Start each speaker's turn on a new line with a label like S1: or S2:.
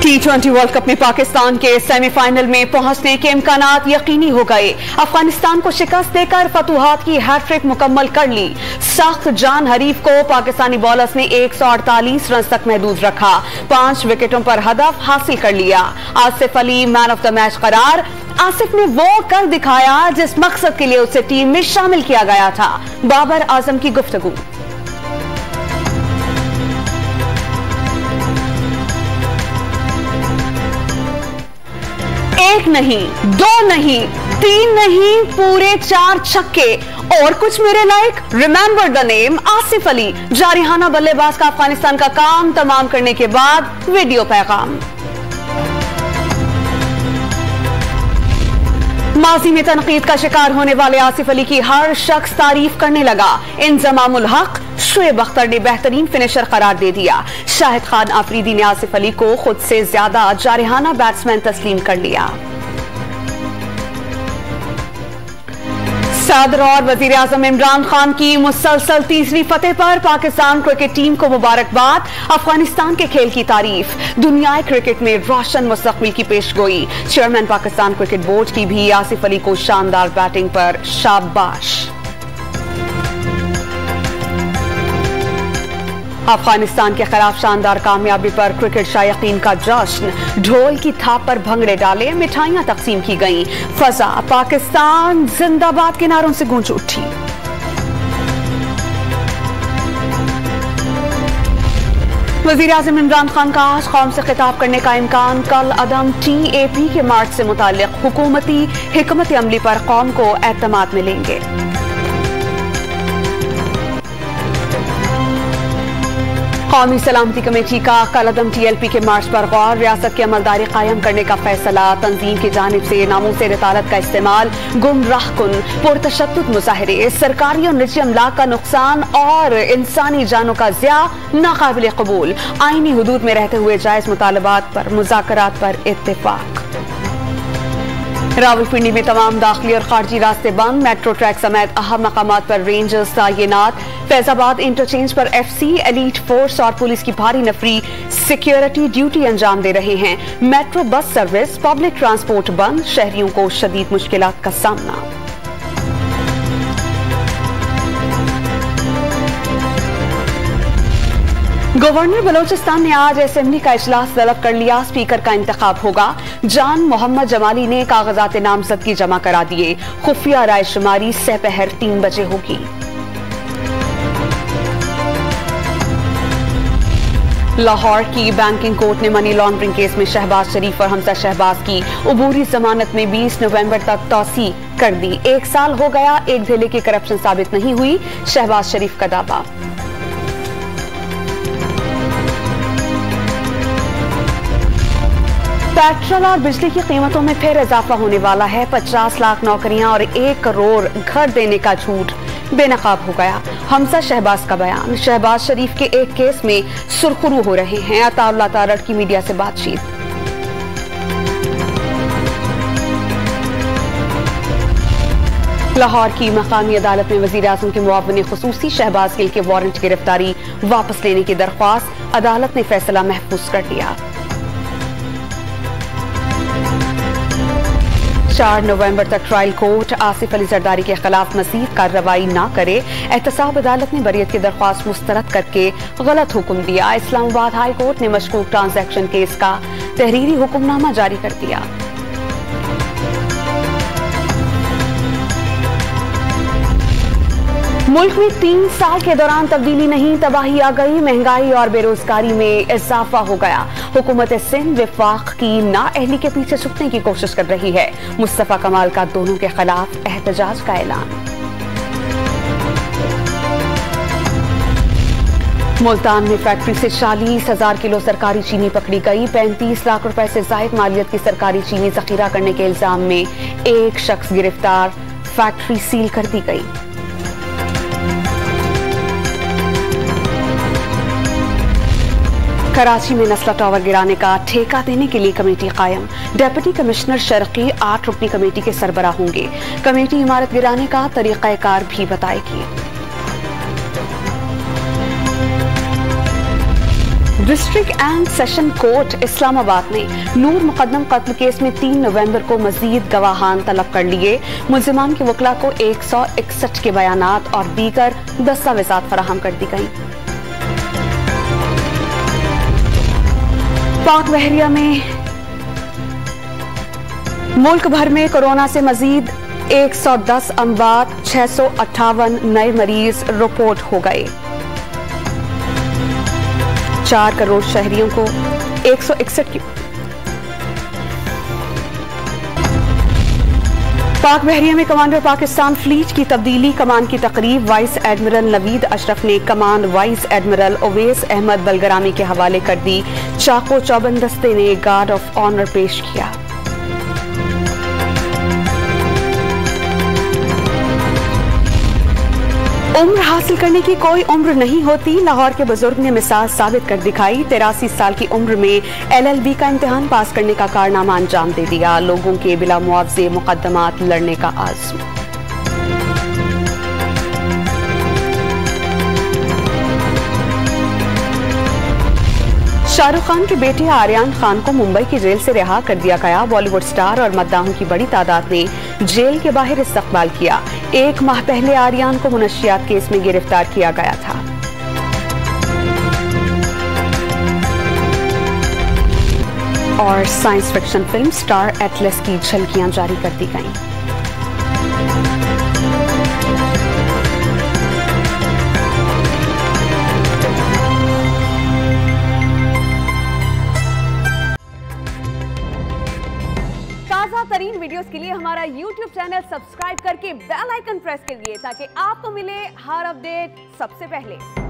S1: T20 world cup में पाकिस्तान के semifinal में पहुंचने के इम्कानात यकीनी हो गए। अफगानिस्तान को शिकस्त देकर फतुहात की हैट्रिक मुकम्मल कर ली। सख्त जान हरीफ को पाकिस्तानी बॉलर्स ने 148 रन तक महदूद रखा। 5 विकेटों पर हदफ हासिल कर लिया। Asif Ali man of the match करार। आसिफ ने वो कर दिखाया जिस मकसद के लिए उसे टीम में शामिल किया गया था। बाबर आजम की गुफ्तगू। एक नहीं, दो नहीं, 3 नहीं, पूरे 4 छक्के और कुछ मेरे लायक। Remember the name Asif Ali. जारिहाना बल्लेबाज का अफगानिस्तान का काम तमाम करने के बाद वीडियो पैगाम। माजी में तनकीद का शिकार होने वाले आसिफ अली की हर शख्स तारीफ करने लगा। इंजमामुल हक शुएब अख्तर ने बेहतरीन फिनिशर करार दे दिया। शाहिद खान आफरीदी ने आसिफ अली को खुद से ज्यादा जारिहाना बैट्समैन तस्लीम कर लिया। सदर और वजीर आजम इमरान खान की मुसलसल तीसरी फतेह पर पाकिस्तान क्रिकेट टीम को मुबारकबाद। अफगानिस्तान के खेल की तारीफ। दुनियाई क्रिकेट में रोशन मुस्तकबिल की पेशगोई। चेयरमैन पाकिस्तान क्रिकेट बोर्ड की भी आसिफ अली को शानदार बैटिंग पर शाबाश। अफगानिस्तान के खिलाफ शानदार कामयाबी पर क्रिकेट शायकीन का जश्न। ढोल की थाप पर भंगड़े डाले, मिठाइयां तकसीम की गईं। फजा पाकिस्तान जिंदाबाद के नारों से गूंज उठी। वजीर आजम इमरान खान का आज कौम से खिताब करने का इम्कान। कल अदम TAP के मार्च से मुताल्लिक हुकूमती हिकमत अमली पर कौम को एतमाद मिलेंगे। कौमी सलामती कमेटी का कल अदम TLP के मार्च पर गौर। रियासत की अमलदारी कायम करने का फैसला। तंजीम की जानिब से नामूसे रिसालत का इस्तेमाल, गुमराह कुन पुरतशद्दुद मुजाहरे, सरकारी और निजी अमलाक का नुकसान और इंसानी जानों का ज़िया नाकाबिल कबूल। आईनी हुदूद में रहते हुए जायज मुतालबात पर मुज़ाकरात पर इत्तेफाक। रावलपिंडी में तमाम दाखिली और खारजी रास्ते बंद। मेट्रो ट्रैक समेत अहम मकामात पर रेंजर्स तैनात। फैजाबाद इंटरचेंज पर FC, एलीट फोर्स और पुलिस की भारी नफरी सिक्योरिटी ड्यूटी अंजाम दे रहे हैं। Metro bus service, public transport बंद। शहरियों को शदीद मुश्किलात का सामना। गवर्नर बलोचिस्तान ने आज असेंबली का इजलास तलब कर लिया। स्पीकर का इंतखाब होगा। जान मोहम्मद जमाली ने कागजात नामजदगी जमा करा दिए। खुफिया रायशुमारी सपहर 3 बजे होगी। लाहौर की बैंकिंग कोर्ट ने मनी लॉन्ड्रिंग केस में शहबाज शरीफ और हमजा शहबाज की उबूरी जमानत में 20 नवंबर तक तौसी कर दी। 1 साल हो गया, एक धेले की करप्शन साबित नहीं हुई। शहबाज शरीफ का दावा। पेट्रोल और बिजली की कीमतों में फिर इजाफा होने वाला है। 50 लाख नौकरियां और 1 करोड़ घर देने का झूठ बेनकाब हो गया। हमजा शहबाज का बयान। शहबाज शरीफ के एक केस में सुरखरू हो रहे हैं। अताउल्लाह तारड़ की मीडिया से बातचीत। लाहौर की मकामी अदालत में वजीर आजम के मुआविन खुसूसी शहबाज गिल के वारंट गिरफ्तारी वापस लेने की दरख्वास्त। अदालत ने फैसला महफूज कर दिया। 4 नवंबर तक ट्रायल कोर्ट आसिफ अली जरदारी के खिलाफ मजीद कार्रवाई न करे। एहतसाब अदालत ने बरियत की दरख्वास्त मुस्तरद करके गलत हुक्म दिया। इस्लामाबाद हाई कोर्ट ने मशकूक ट्रांजैक्शन केस का तहरीरी हुक्मनामा जारी कर दिया। मुल्क में 3 साल के दौरान तब्दीली नहीं, तबाही आ गई। महंगाई और बेरोजगारी में इजाफा हो गया। हुकूमत सिंध विफाक की नाअहली के पीछे छुपने की कोशिश कर रही है। मुस्तफा कमाल का दोनों के खिलाफ एहतजाज का ऐलान। मुल्तान में फैक्ट्री से 40,000 किलो सरकारी चीनी पकड़ी गई। 35 लाख रुपए से जायद मालियत की सरकारी चीनी जखीरा करने के इल्जाम में एक शख्स गिरफ्तार। फैक्ट्री सील कर दी गई। कराची में नस्ला टावर गिराने का ठेका देने के लिए कमेटी कायम। डेप्यूटी कमिश्नर शर्की 8 रुकनी कमेटी के सरबराह होंगे। कमेटी इमारत गिराने का तरीकाकार भी बताएगी। District and session court Islamabad ने नूर मुकद्दम कत्ल केस में 3 नवंबर को मजीद गवाहान तलब कर लिए। मुल्जिमान के वकला को 161 के बयानात और दीगर दस्तावेजात फराहम कर दी गई। पाक बहरिया में मुल्क भर में कोरोना से मजीद 110 अमवात, 658 नए मरीज रिपोर्ट हो गए। 4 करोड़ शहरियों को 161 की पाक बहरिया में कमांडर पाकिस्तान फ्लीट की तब्दीली, कमान की तकरीब वाइस एडमिरल नवीद अशरफ ने कमान वाइस एडमिरल ओवैस अहमद बलगरामी के हवाले कर दी। चाको चौबंद दस्ते ने गार्ड ऑफ ऑनर पेश किया। उम्र हासिल करने की कोई उम्र नहीं होती, लाहौर के बुजुर्ग ने मिसाल साबित कर दिखाई। 83 साल की उम्र में LLB का इम्तिहान पास करने का कारनामा अंजाम दे दिया। लोगों के बिला मुआवजे मुकदमात लड़ने का आज़्म। शाहरुख खान के बेटे आर्यन खान को मुंबई की जेल से रिहा कर दिया गया। बॉलीवुड स्टार और मद्दाहों की बड़ी तादाद ने जेल के बाहर इस्तकबाल किया। 1 माह पहले आर्यन को मुनशियात केस में गिरफ्तार किया गया था। और science fiction film star Atlas की झलकियां जारी कर दी गईं। तरीन वीडियोस के लिए हमारा YouTube चैनल सब्सक्राइब करके बेल आइकन प्रेस करिए ताकि आपको मिले हर अपडेट सबसे पहले।